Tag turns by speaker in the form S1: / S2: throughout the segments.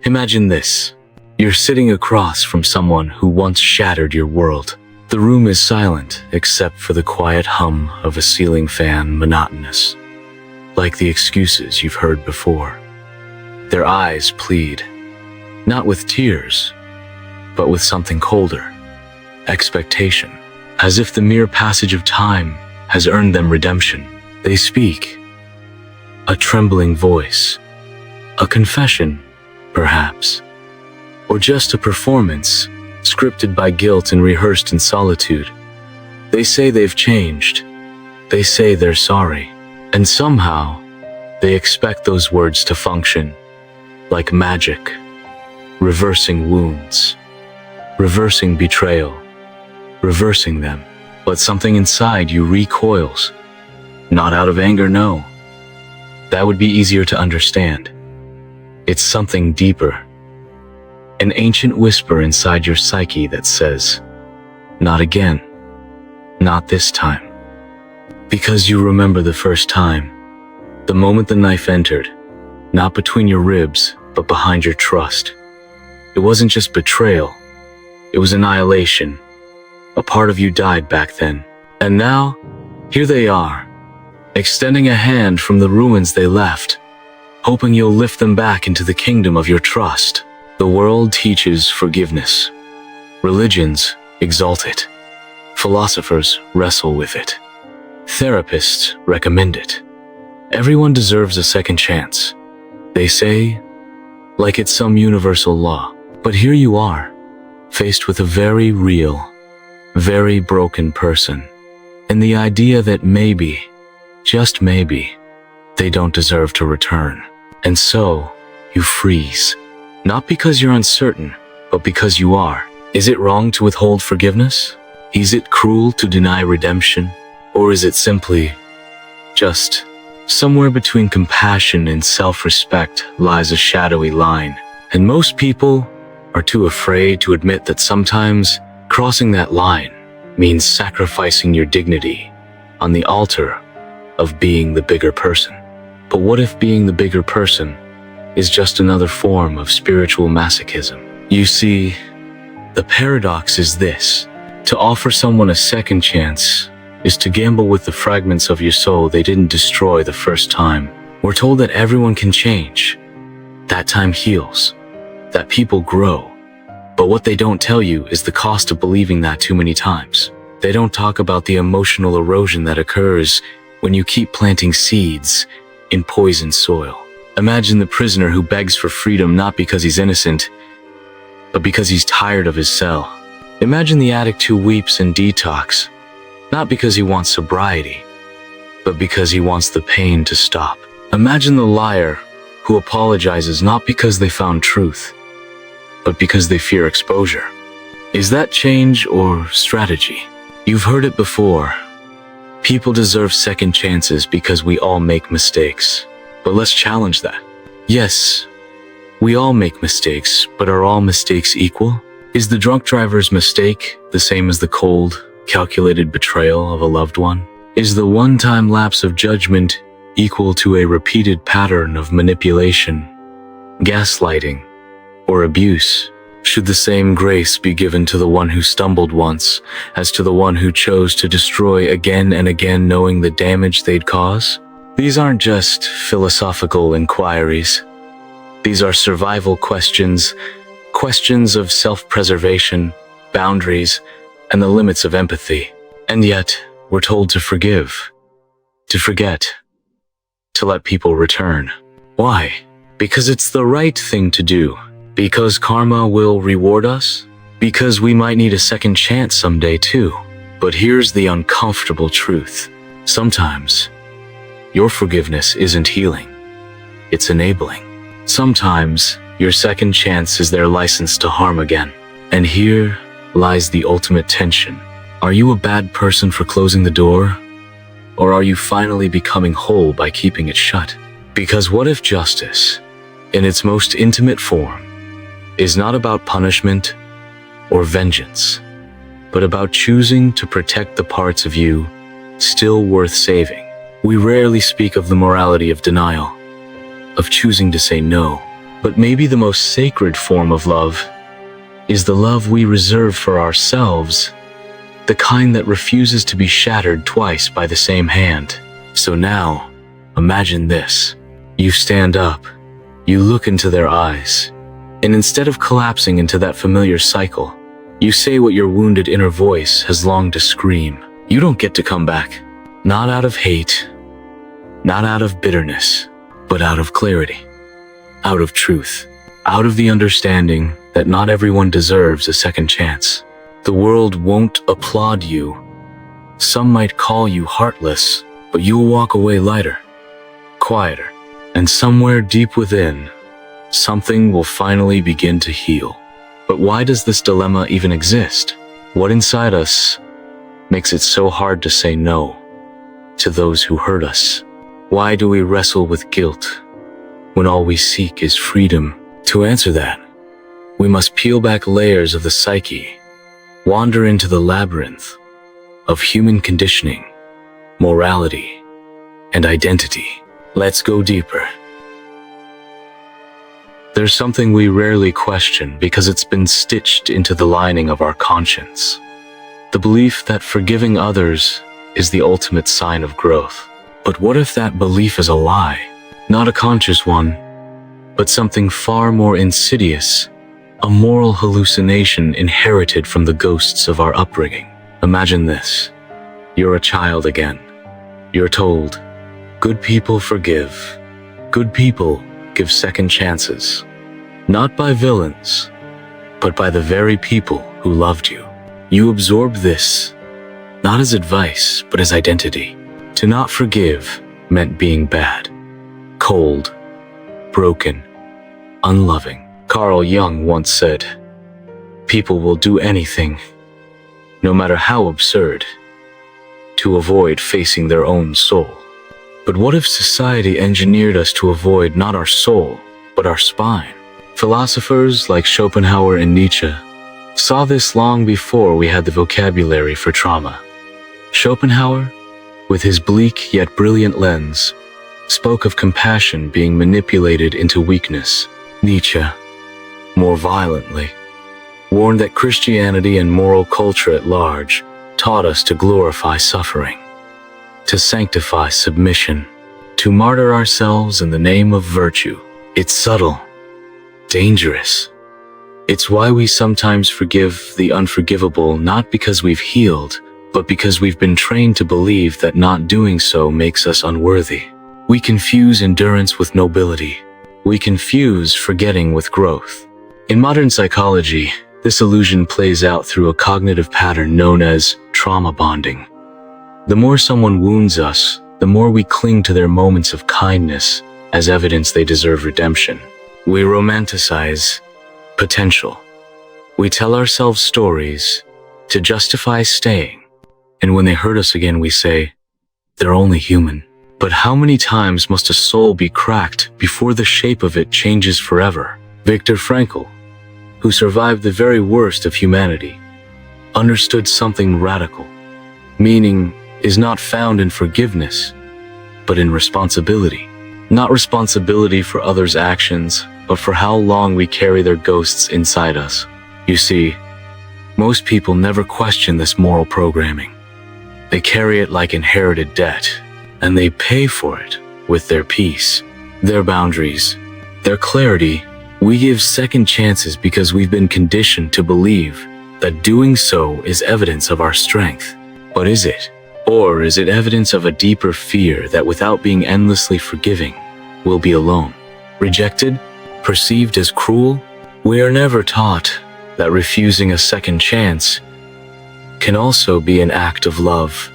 S1: Imagine this. You're sitting across from someone who once shattered your world. The room is silent except for the quiet hum of a ceiling fan, monotonous, like the excuses you've heard before. Their eyes plead, not with tears, but with something colder, expectation, as if the mere passage of time has earned them redemption. They speak, a trembling voice, a confession, perhaps, or just a performance, scripted by guilt and rehearsed in solitude. They say they've changed. They say they're sorry. And somehow, they expect those words to function like magic, reversing wounds, reversing betrayal, reversing them. But something inside you recoils. Not out of anger, no. That would be easier to understand. It's something deeper. An ancient whisper inside your psyche that says, not again, not this time. Because you remember the first time, the moment the knife entered, not between your ribs, but behind your trust. It wasn't just betrayal, it was annihilation. A part of you died back then. And now, here they are, extending a hand from the ruins they left, hoping you'll lift them back into the kingdom of your trust. The world teaches forgiveness. Religions exalt it. Philosophers wrestle with it. Therapists recommend it. Everyone deserves a second chance. They say, like it's some universal law. But here you are, faced with a very real, very broken person, and the idea that maybe, just maybe, they don't deserve to return. And so, you freeze. Not because you're uncertain, but because you are. Is it wrong to withhold forgiveness? Is it cruel to deny redemption? Or is it simply just somewhere between compassion and self-respect lies a shadowy line? And most people are too afraid to admit that sometimes crossing that line means sacrificing your dignity on the altar of being the bigger person. But what if being the bigger person is just another form of spiritual masochism? You see, the paradox is this. To offer someone a second chance is to gamble with the fragments of your soul they didn't destroy the first time. We're told that everyone can change, that time heals, that people grow. But what they don't tell you is the cost of believing that too many times. They don't talk about the emotional erosion that occurs when you keep planting seeds in poisoned soil. Imagine the prisoner who begs for freedom not because he's innocent, but because he's tired of his cell. Imagine the addict who weeps in detox, not because he wants sobriety, but because he wants the pain to stop. Imagine the liar who apologizes not because they found truth, but because they fear exposure. Is that change or strategy? You've heard it before. People deserve second chances because we all make mistakes. But let's challenge that. Yes, we all make mistakes, but are all mistakes equal? Is the drunk driver's mistake the same as the cold, calculated betrayal of a loved one? Is the one-time lapse of judgment equal to a repeated pattern of manipulation, gaslighting, or abuse? Should the same grace be given to the one who stumbled once as to the one who chose to destroy again and again, knowing the damage they'd cause? These aren't just philosophical inquiries. These are survival questions, questions of self-preservation, boundaries, and the limits of empathy. And yet, we're told to forgive, to forget, to let people return. Why? Because it's the right thing to do. Because karma will reward us. Because we might need a second chance someday too. But here's the uncomfortable truth. Sometimes, your forgiveness isn't healing. It's enabling. Sometimes, your second chance is their license to harm again. And here lies the ultimate tension. Are you a bad person for closing the door? Or are you finally becoming whole by keeping it shut? Because what if justice, in its most intimate form, is not about punishment or vengeance, but about choosing to protect the parts of you still worth saving? We rarely speak of the morality of denial, of choosing to say no, But maybe the most sacred form of love is the love we reserve for ourselves, the kind that refuses to be shattered twice by the same hand. So now, imagine this. You stand up, you look into their eyes, and instead of collapsing into that familiar cycle, you say what your wounded inner voice has longed to scream. You don't get to come back. Not out of hate, not out of bitterness, but out of clarity, out of truth, out of the understanding that not everyone deserves a second chance. The world won't applaud you. Some might call you heartless, but you'll walk away lighter, quieter, and somewhere deep within, something will finally begin to heal. But why does this dilemma even exist? What inside us makes it so hard to say no to those who hurt us? Why do we wrestle with guilt when all we seek is freedom? To answer that, we must peel back layers of the psyche, wander into the labyrinth of human conditioning, morality, and identity. Let's go deeper. There's something we rarely question because it's been stitched into the lining of our conscience. The belief that forgiving others is the ultimate sign of growth. But what if that belief is a lie? Not a conscious one, but something far more insidious, a moral hallucination inherited from the ghosts of our upbringing. Imagine this. You're a child again. You're told, good people forgive. Good people give second chances. Not by villains, but by the very people who loved you. You absorb this, not as advice, but as identity. To not forgive meant being bad, cold, broken, unloving. Carl Jung once said, people will do anything, no matter how absurd, to avoid facing their own soul. But what if society engineered us to avoid not our soul, but our spine? Philosophers like Schopenhauer and Nietzsche saw this long before we had the vocabulary for trauma. Schopenhauer, with his bleak yet brilliant lens, spoke of compassion being manipulated into weakness. Nietzsche, more violently, warned that Christianity and moral culture at large taught us to glorify suffering, to sanctify submission, to martyr ourselves in the name of virtue. It's subtle, dangerous. It's why we sometimes forgive the unforgivable, not because we've healed, but because we've been trained to believe that not doing so makes us unworthy. We confuse endurance with nobility. We confuse forgetting with growth. In modern psychology, this illusion plays out through a cognitive pattern known as trauma bonding. The more someone wounds us, the more we cling to their moments of kindness as evidence they deserve redemption. We romanticize potential. We tell ourselves stories to justify staying. And when they hurt us again, we say, they're only human. But how many times must a soul be cracked before the shape of it changes forever? Viktor Frankl, who survived the very worst of humanity, understood something radical. Meaning is not found in forgiveness, but in responsibility. Not responsibility for others' actions, but for how long we carry their ghosts inside us. You see, most people never question this moral programming. They carry it like inherited debt, and they pay for it with their peace, their boundaries, their clarity. We give second chances because we've been conditioned to believe that doing so is evidence of our strength. But is it? Or is it evidence of a deeper fear that without being endlessly forgiving, we'll be alone, rejected, perceived as cruel? We are never taught that refusing a second chance can also be an act of love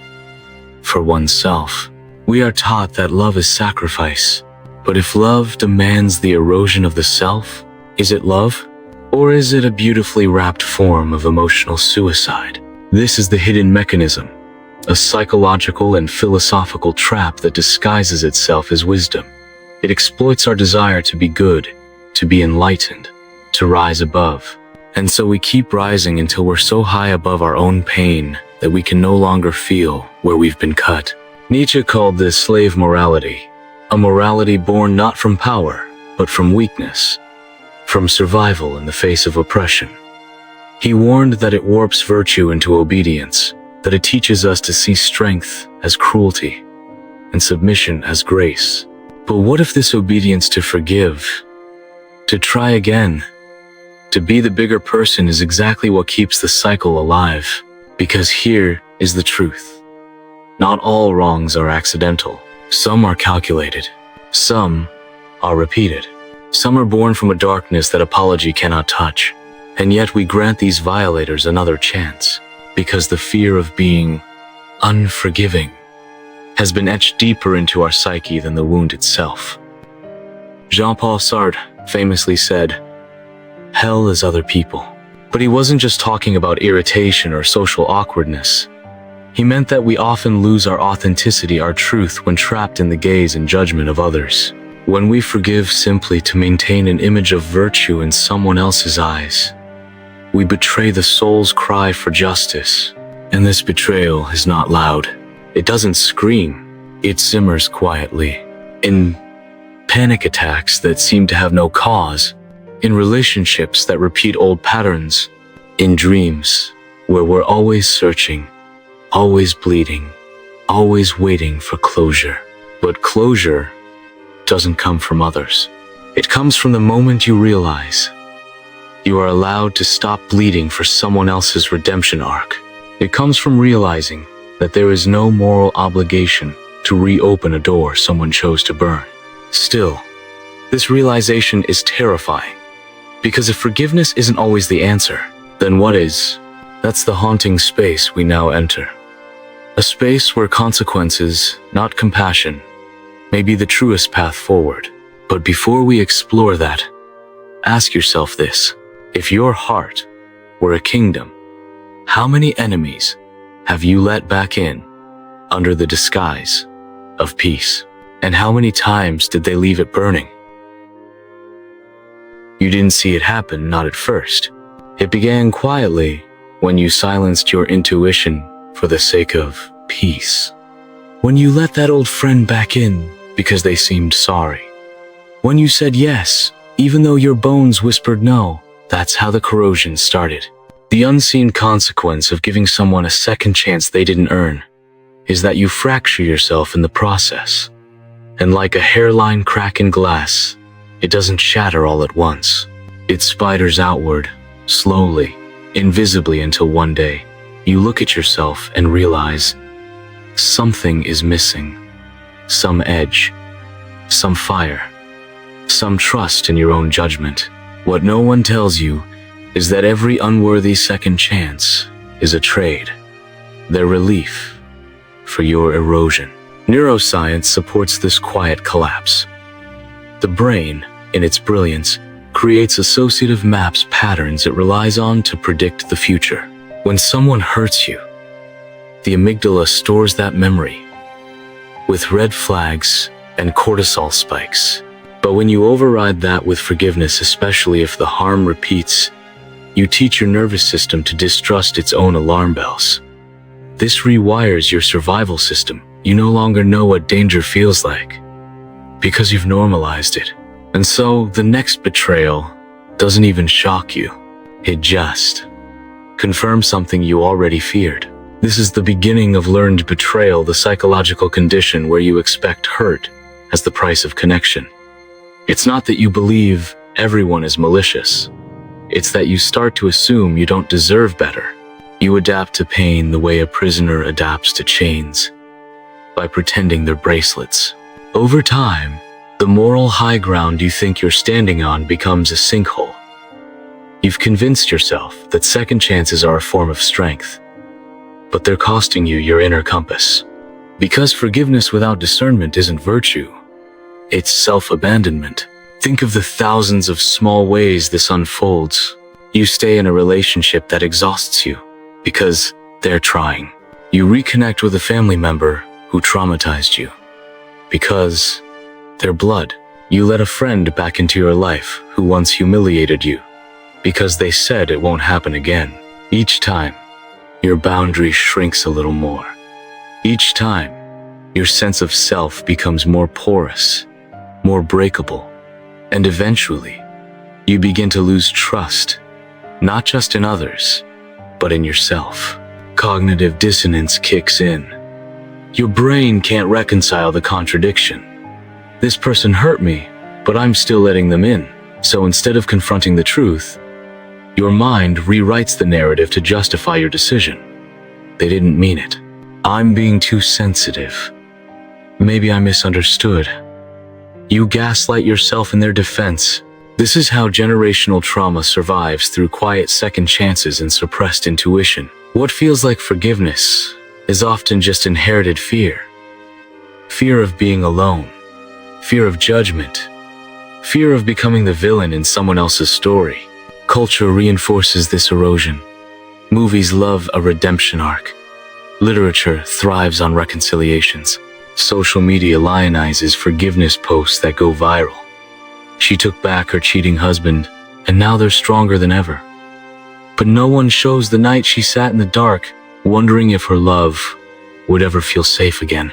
S1: for oneself. We are taught that love is sacrifice. But if love demands the erosion of the self, is it love? Or is it a beautifully wrapped form of emotional suicide? This is the hidden mechanism, a psychological and philosophical trap that disguises itself as wisdom. It exploits our desire to be good, to be enlightened, to rise above. And so we keep rising until we're so high above our own pain that we can no longer feel where we've been cut. Nietzsche called this slave morality, a morality born not from power, but from weakness. from survival in the face of oppression. He warned that it warps virtue into obedience, that it teaches us to see strength as cruelty and submission as grace. But what if this obedience to forgive, to try again, to be the bigger person is exactly what keeps the cycle alive? Because here is the truth. Not all wrongs are accidental. Some are calculated. Some are repeated. Some are born from a darkness that apology cannot touch. And yet we grant these violators another chance, because the fear of being unforgiving has been etched deeper into our psyche than the wound itself. Jean-Paul Sartre famously said, "Hell is other people." But he wasn't just talking about irritation or social awkwardness. He meant that we often lose our authenticity, our truth, when trapped in the gaze and judgment of others. When we forgive simply to maintain an image of virtue in someone else's eyes, we betray the soul's cry for justice. And this betrayal is not loud. It doesn't scream. It simmers quietly, in panic attacks that seem to have no cause, in relationships that repeat old patterns, in dreams where we're always searching, always bleeding, always waiting for closure. But closure doesn't come from others. It comes from the moment you realize you are allowed to stop bleeding for someone else's redemption arc. It comes from realizing that there is no moral obligation to reopen a door someone chose to burn. Still, this realization is terrifying, because if forgiveness isn't always the answer, then what is? That's the haunting space we now enter. A space where consequences, not compassion, may be the truest path forward. But before we explore that, ask yourself this: if your heart were a kingdom, how many enemies have you let back in under the disguise of peace? And how many times did they leave it burning? You didn't see it happen, not at first. It began quietly when you silenced your intuition for the sake of peace. When you let that old friend back in because they seemed sorry. When you said yes, even though your bones whispered no. That's how the corrosion started. The unseen consequence of giving someone a second chance they didn't earn is that you fracture yourself in the process. And like a hairline crack in glass, it doesn't shatter all at once. It spiders outward, slowly, invisibly, until one day, you look at yourself and realize something is missing. Some edge, some fire, some trust in your own judgment. What no one tells you is that every unworthy second chance is a trade, their relief for your erosion. Neuroscience supports this quiet collapse. The brain, in its brilliance, creates associative maps, patterns it relies on to predict the future. When someone hurts you, the amygdala stores that memory with red flags and cortisol spikes. But when you override that with forgiveness, especially if the harm repeats, you teach your nervous system to distrust its own alarm bells. This rewires your survival system. You no longer know what danger feels like, because you've normalized it. And so the next betrayal doesn't even shock you. It just confirms something you already feared. This is the beginning of learned betrayal, the psychological condition where you expect hurt as the price of connection. It's not that you believe everyone is malicious. It's that you start to assume you don't deserve better. You adapt to pain the way a prisoner adapts to chains, by pretending they're bracelets. Over time, the moral high ground you think you're standing on becomes a sinkhole. You've convinced yourself that second chances are a form of strength, but they're costing you your inner compass. Because forgiveness without discernment isn't virtue, it's self-abandonment. Think of the thousands of small ways this unfolds. You stay in a relationship that exhausts you because they're trying. You reconnect with a family member who traumatized you because they're blood. You let a friend back into your life who once humiliated you because they said it won't happen again. Each time, your boundary shrinks a little more. Each time, your sense of self becomes more porous, more breakable, and eventually, You begin to lose trust, not just in others, but in yourself. Cognitive dissonance kicks in. Your brain can't reconcile the contradiction. This person hurt me, but I'm still letting them in. So instead of confronting the truth, your mind rewrites the narrative to justify your decision. They didn't mean it. I'm being too sensitive. Maybe I misunderstood. You gaslight yourself in their defense. This is how generational trauma survives, through quiet second chances and suppressed intuition. What feels like forgiveness is often just inherited fear. Fear of being alone. Fear of judgment. Fear of becoming the villain in someone else's story. Culture reinforces this erosion. Movies love a redemption arc. Literature thrives on reconciliations. Social media lionizes forgiveness posts that go viral. She took back her cheating husband, and now they're stronger than ever. But no one shows the night she sat in the dark, wondering if her love would ever feel safe again.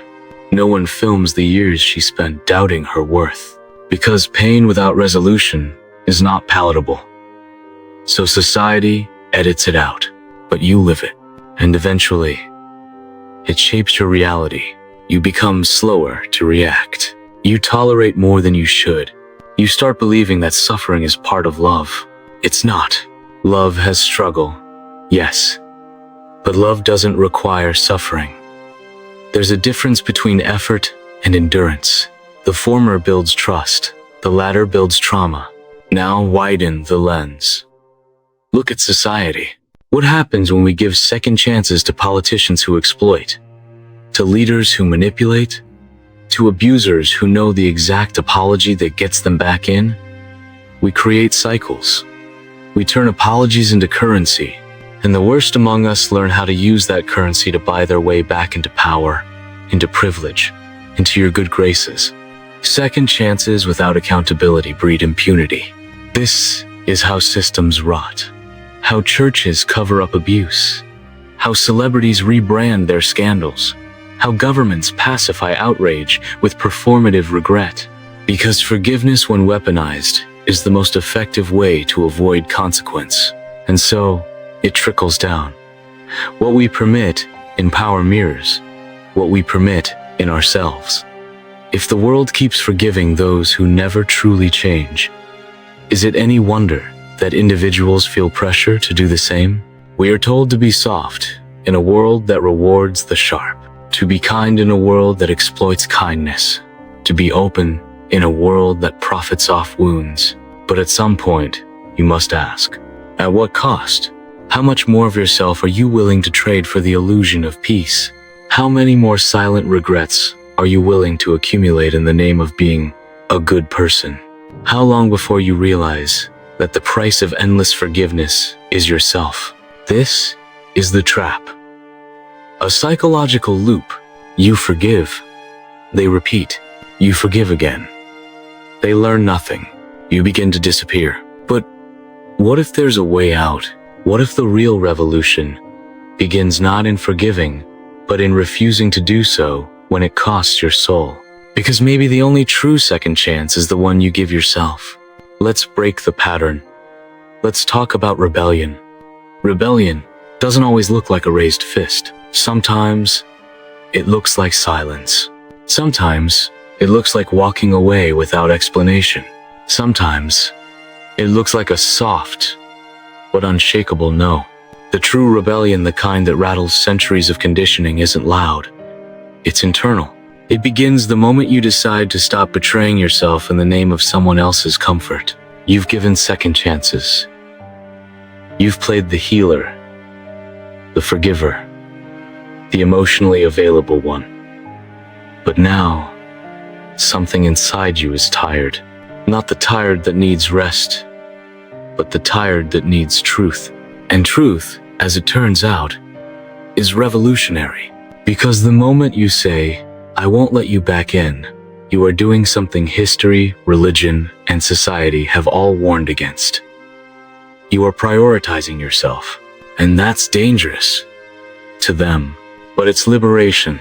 S1: No one films the years she spent doubting her worth, because pain without resolution is not palatable. So society edits it out, but you live it, and eventually, it shapes your reality. You become slower to react. You tolerate more than you should. You start believing that suffering is part of love. It's not. Love has struggle, yes, but love doesn't require suffering. There's a difference between effort and endurance. The former builds trust, the latter builds trauma. Now widen the lens. Look at society. What happens when we give second chances to politicians who exploit, to leaders who manipulate, to abusers who know the exact apology that gets them back in? We create cycles. We turn apologies into currency, and the worst among us learn how to use that currency to buy their way back into power, into privilege, into your good graces. Second chances without accountability breed impunity. This is how systems rot, how churches cover up abuse, how celebrities rebrand their scandals, how governments pacify outrage with performative regret. Because forgiveness, when weaponized, is the most effective way to avoid consequence. And so, it trickles down. What we permit in power mirrors what we permit in ourselves. If the world keeps forgiving those who never truly change, is it any wonder that individuals feel pressure to do the same? We are told to be soft in a world that rewards the sharp, to be kind in a world that exploits kindness, to be open in a world that profits off wounds. But at some point, you must ask, at what cost? How much more of yourself are you willing to trade for the illusion of peace? How many more silent regrets are you willing to accumulate in the name of being a good person? How long before you realize that the price of endless forgiveness is yourself? This is the trap. A psychological loop. You forgive. They repeat. You forgive again. They learn nothing. You begin to disappear. But what if there's a way out? What if the real revolution begins not in forgiving, but in refusing to do so when it costs your soul? Because maybe the only true second chance is the one you give yourself. Let's break the pattern. Let's talk about rebellion. Rebellion doesn't always look like a raised fist. Sometimes it looks like silence. Sometimes it looks like walking away without explanation. Sometimes it looks like a soft but unshakable no. The true rebellion, the kind that rattles centuries of conditioning, isn't loud. It's internal. It begins the moment you decide to stop betraying yourself in the name of someone else's comfort. You've given second chances. You've played the healer, the forgiver, the emotionally available one. But now, something inside you is tired. Not the tired that needs rest, but the tired that needs truth. And truth, as it turns out, is revolutionary. Because the moment you say, I won't let you back in, you are doing something history, religion, and society have all warned against. You are prioritizing yourself, and that's dangerous. To them, but it's liberation.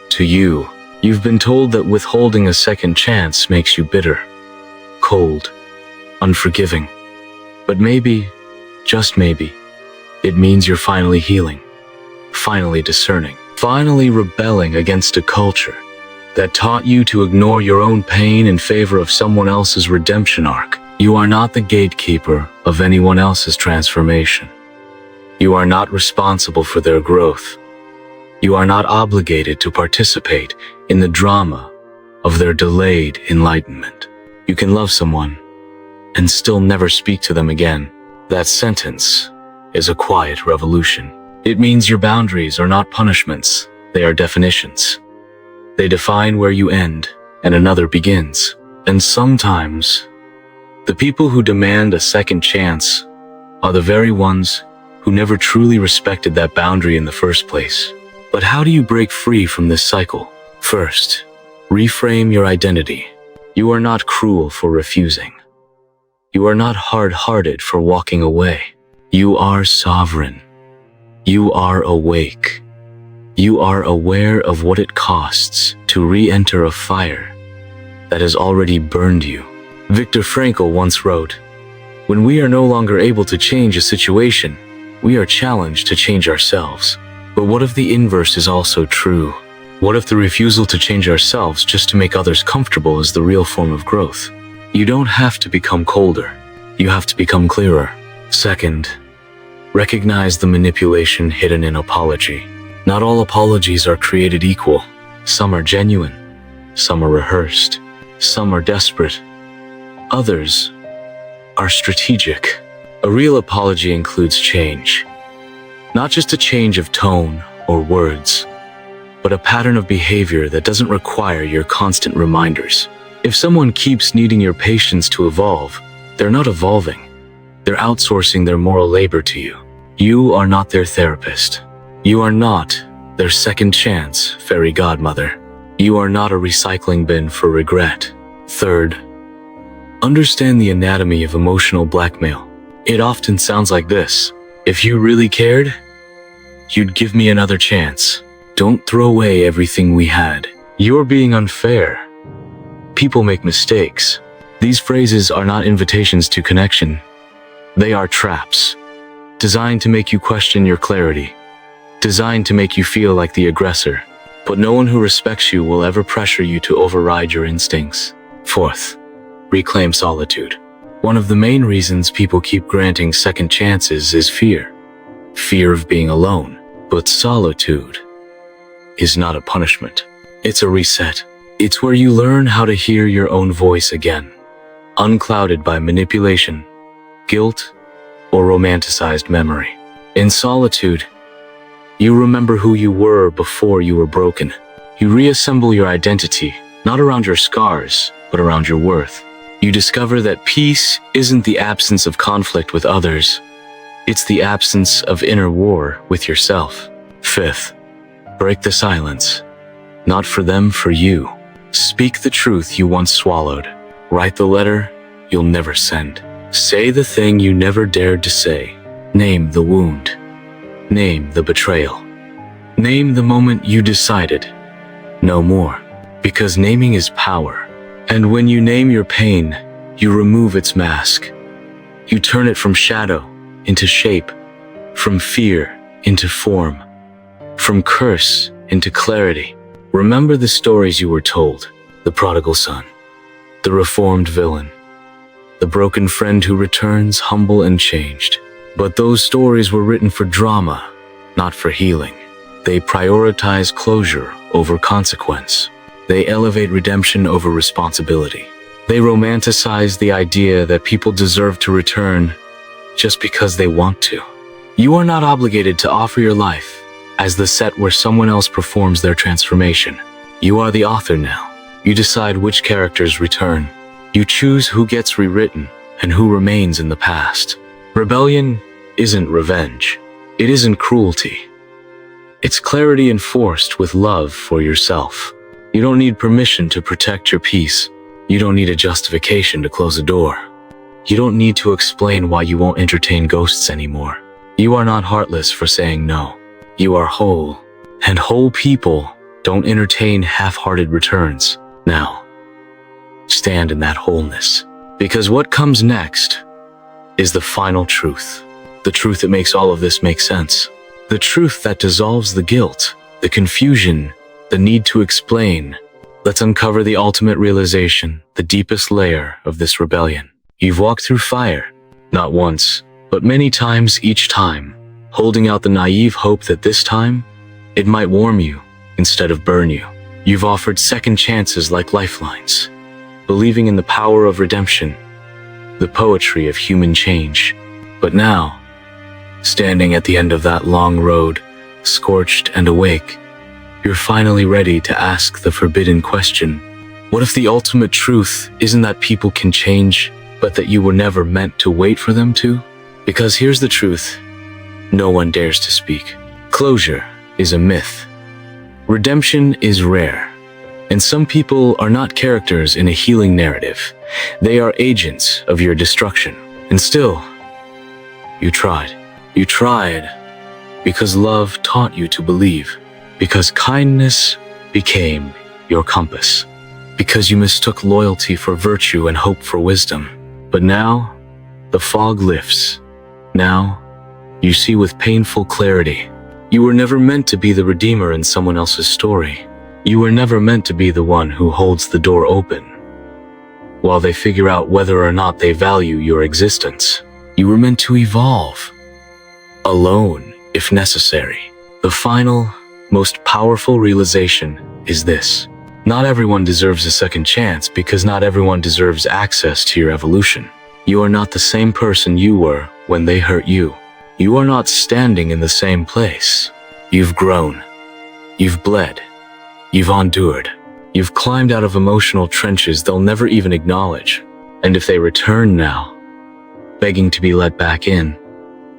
S1: To you, you've been told that withholding a second chance makes you bitter, cold, unforgiving. But maybe, just maybe, it means you're finally healing, finally discerning, finally rebelling against a culture that taught you to ignore your own pain in favor of someone else's redemption arc. You are not the gatekeeper of anyone else's transformation. You are not responsible for their growth. You are not obligated to participate in the drama of their delayed enlightenment. You can love someone and still never speak to them again. That sentence is a quiet revolution. It means your boundaries are not punishments, they are definitions. They define where you end and another begins. And sometimes, the people who demand a second chance are the very ones who never truly respected that boundary in the first place. But how do you break free from this cycle? First, reframe your identity. You are not cruel for refusing. You are not hard-hearted for walking away. You are sovereign. You are awake. You are aware of what it costs to re-enter a fire that has already burned you. Viktor Frankl once wrote, "When we are no longer able to change a situation, we are challenged to change ourselves." But what if the inverse is also true? What if the refusal to change ourselves just to make others comfortable is the real form of growth? You don't have to become colder. You have to become clearer. Second, recognize the manipulation hidden in apology. Not all apologies are created equal. Some are genuine. Some are rehearsed. Some are desperate. Others are strategic. A real apology includes change. Not just a change of tone or words, but a pattern of behavior that doesn't require your constant reminders. If someone keeps needing your patience to evolve, they're not evolving. They're outsourcing their moral labor to you. You are not their therapist. You are not their second chance fairy godmother. You are not a recycling bin for regret. Third, understand the anatomy of emotional blackmail. It often sounds like this: if you really cared, you'd give me another chance. Don't throw away everything we had. You're being unfair. People make mistakes. These phrases are not invitations to connection. They are traps, designed to make you question your clarity, designed to make you feel like the aggressor. But no one who respects you will ever pressure you to override your instincts. Fourth, reclaim solitude. One of the main reasons people keep granting second chances is fear. Fear of being alone. But solitude is not a punishment. It's a reset. It's where you learn how to hear your own voice again, unclouded by manipulation, guilt, or romanticized memory. In solitude, you remember who you were before you were broken. You reassemble your identity, not around your scars, but around your worth. You discover that peace isn't the absence of conflict with others. It's the absence of inner war with yourself. Fifth, break the silence. Not for them, for you. Speak the truth you once swallowed. Write the letter you'll never send. Say the thing you never dared to say. Name the wound. Name the betrayal. Name the moment you decided no more. Because naming is power. And when you name your pain, you remove its mask. You turn it from shadow into shape, from fear into form, from curse into clarity. Remember the stories you were told: the prodigal son, the reformed villain, the broken friend who returns humble and changed. But those stories were written for drama, not for healing. They prioritize closure over consequence. They elevate redemption over responsibility. They romanticize the idea that people deserve to return just because they want to. You are not obligated to offer your life as the set where someone else performs their transformation. You are the author now. You decide which characters return. You choose who gets rewritten and who remains in the past. Rebellion isn't revenge. It isn't cruelty. It's clarity enforced with love for yourself. You don't need permission to protect your peace. You don't need a justification to close a door. You don't need to explain why you won't entertain ghosts anymore. You are not heartless for saying no. You are whole. And whole people don't entertain half-hearted returns. Now, stand in that wholeness. Because what comes next is the final truth. The truth that makes all of this make sense. The truth that dissolves the guilt, the confusion, the need to explain. Let's uncover the ultimate realization, the deepest layer of this rebellion. You've walked through fire, not once, but many times, each time, holding out the naive hope that this time, it might warm you instead of burn you. You've offered second chances like lifelines, believing in the power of redemption, the poetry of human change. But now, standing at the end of that long road, scorched and awake, you're finally ready to ask the forbidden question. What if the ultimate truth isn't that people can change, but that you were never meant to wait for them to? Because here's the truth no one dares to speak. Closure is a myth. Redemption is rare. And some people are not characters in a healing narrative. They are agents of your destruction. And still, you tried. You tried because love taught you to believe. Because kindness became your compass. Because you mistook loyalty for virtue and hope for wisdom. But now, the fog lifts. Now, you see with painful clarity. You were never meant to be the redeemer in someone else's story. You were never meant to be the one who holds the door open while they figure out whether or not they value your existence. You were meant to evolve, alone if necessary. The final, most powerful realization is this. Not everyone deserves a second chance because not everyone deserves access to your evolution. You are not the same person you were when they hurt you. You are not standing in the same place. You've grown. You've bled. You've endured. You've climbed out of emotional trenches they'll never even acknowledge. And if they return now, begging to be let back in,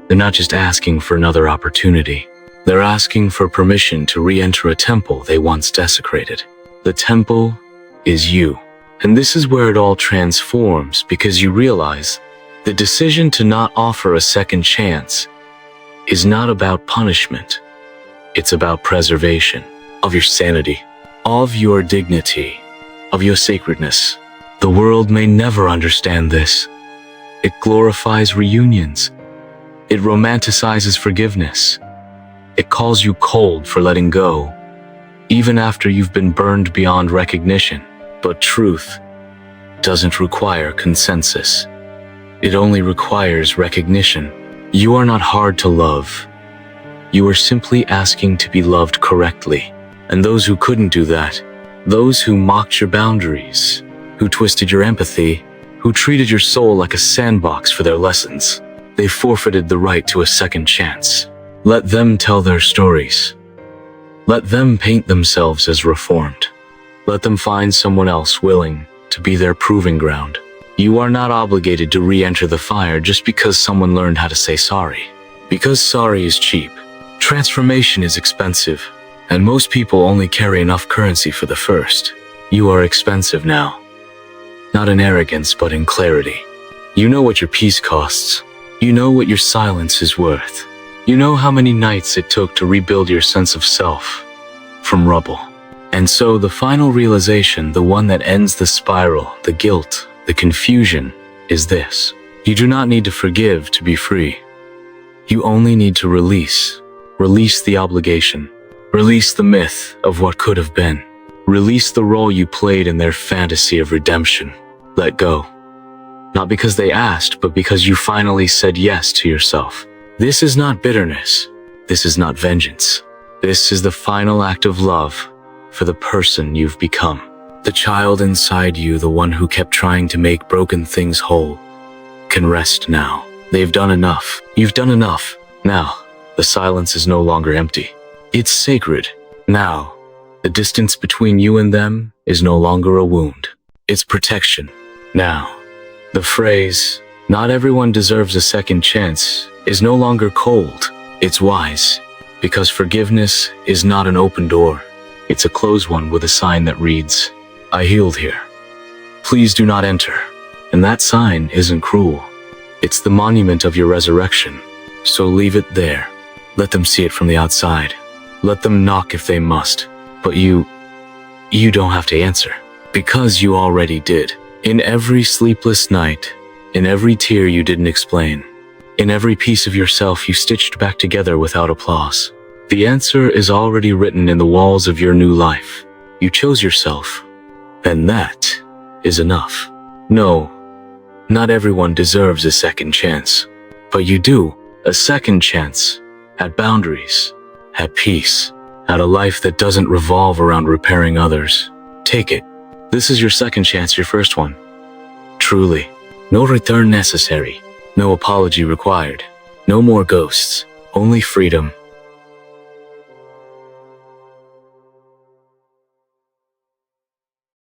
S1: they're not just asking for another opportunity. They're asking for permission to re-enter a temple they once desecrated. The temple is you. And this is where it all transforms because you realize the decision to not offer a second chance is not about punishment. It's about preservation of your sanity, of your dignity, of your sacredness. The world may never understand this. It glorifies reunions. It romanticizes forgiveness. It calls you cold for letting go, even after you've been burned beyond recognition. But truth doesn't require consensus. It only requires recognition. You are not hard to love. You are simply asking to be loved correctly. And those who couldn't do that, those who mocked your boundaries, who twisted your empathy, who treated your soul like a sandbox for their lessons, they forfeited the right to a second chance. Let them tell their stories. Let them paint themselves as reformed. Let them find someone else willing to be their proving ground. You are not obligated to re-enter the fire just because someone learned how to say sorry. Because sorry is cheap. Transformation is expensive. And most people only carry enough currency for the first. You are expensive now. Not in arrogance, but in clarity. You know what your peace costs. You know what your silence is worth. You know how many nights it took to rebuild your sense of self from rubble. And so the final realization, the one that ends the spiral, the guilt, the confusion, is this. You do not need to forgive to be free. You only need to release. Release the obligation. Release the myth of what could have been. Release the role you played in their fantasy of redemption. Let go. Not because they asked, but because you finally said yes to yourself. This is not bitterness. This is not vengeance. This is the final act of love for the person you've become. The child inside you, the one who kept trying to make broken things whole, can rest now. They've done enough. You've done enough. Now, the silence is no longer empty. It's sacred. Now, the distance between you and them is no longer a wound. It's protection. Now, the phrase, "Not everyone deserves a second chance," is no longer cold. It's wise. Because forgiveness is not an open door. It's a closed one with a sign that reads, "I healed here. Please do not enter." And that sign isn't cruel. It's the monument of your resurrection. So leave it there. Let them see it from the outside. Let them knock if they must. But you don't have to answer. Because you already did. In every sleepless night, in every tear you didn't explain, in every piece of yourself you stitched back together without applause, the answer is already written in the walls of your new life. You chose yourself, and that is enough. No, not everyone deserves a second chance, but you do. A second chance at boundaries, at peace, at a life that doesn't revolve around repairing others. Take it. This is your second chance, your first one. Truly. No return necessary. No apology required. No more ghosts. Only freedom.